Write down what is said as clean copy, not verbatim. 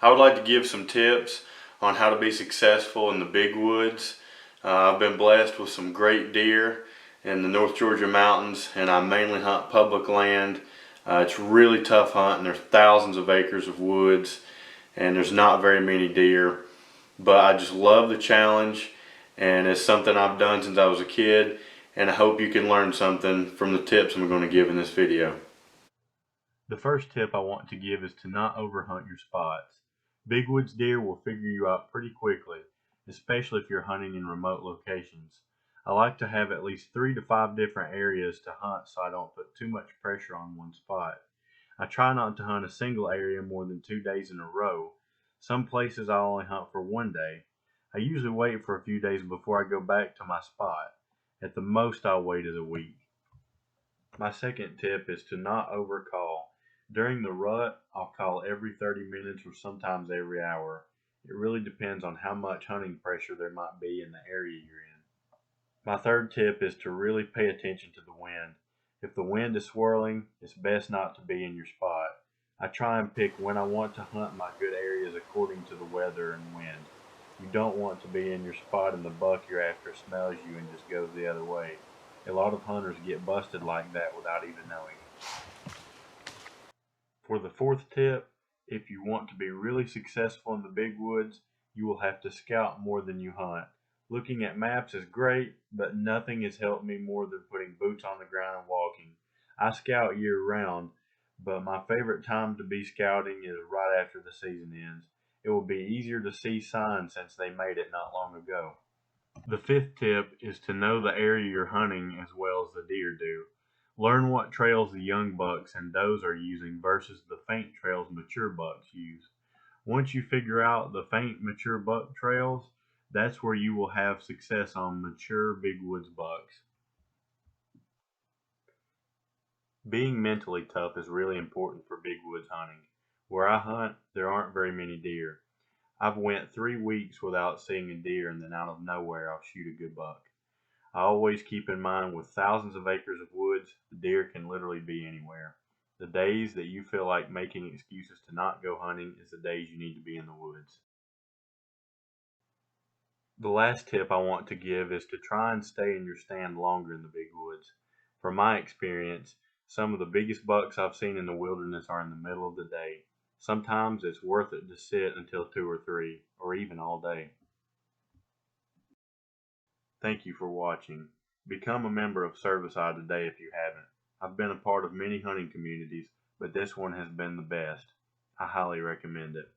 I would like to give some tips on how to be successful in the big woods. I've been blessed with some great deer in the North Georgia mountains, and I mainly hunt public land. It's really tough hunting. There's thousands of acres of woods and there's not very many deer, but I just love the challenge, and it's something I've done since I was a kid, and I hope you can learn something from the tips I'm going to give in this video. The first tip I want to give is to not overhunt your spots. Big woods deer will figure you out pretty quickly, especially if you're hunting in remote locations. I like to have at least 3 to 5 different areas to hunt so I don't put too much pressure on one spot. I try not to hunt a single area more than 2 days in a row. Some places I only hunt for 1 day. I usually wait for a few days before I go back to my spot. At the most I'll wait a week. My second tip is to not overcall. During the rut, I'll call every 30 minutes or sometimes every hour. It really depends on how much hunting pressure there might be in the area you're in. My third tip is to really pay attention to the wind. If the wind is swirling, it's best not to be in your spot. I try and pick when I want to hunt my good areas according to the weather and wind. You don't want to be in your spot and the buck you're after smells you and just goes the other way. A lot of hunters get busted like that without even knowing. For the fourth tip, if you want to be really successful in the big woods, you will have to scout more than you hunt. Looking at maps is great, but nothing has helped me more than putting boots on the ground and walking. I scout year round, but my favorite time to be scouting is right after the season ends. It will be easier to see signs since they made it not long ago. The fifth tip is to know the area you're hunting as well as the deer do. Learn what trails the young bucks and does are using versus the faint trails mature bucks use. Once you figure out the faint mature buck trails, that's where you will have success on mature big woods bucks. Being mentally tough is really important for big woods hunting. Where I hunt, there aren't very many deer. I've went 3 weeks without seeing a deer, and then out of nowhere I'll shoot a good buck. I always keep in mind with thousands of acres of woods, the deer can literally be anywhere. The days that you feel like making excuses to not go hunting is the days you need to be in the woods. The last tip I want to give is to try and stay in your stand longer in the big woods. From my experience, some of the biggest bucks I've seen in the wilderness are in the middle of the day. Sometimes it's worth it to sit until 2 or 3, or even all day. Thank you for watching. Become a member of Cervicide today if you haven't. I've been a part of many hunting communities, but this one has been the best. I highly recommend it.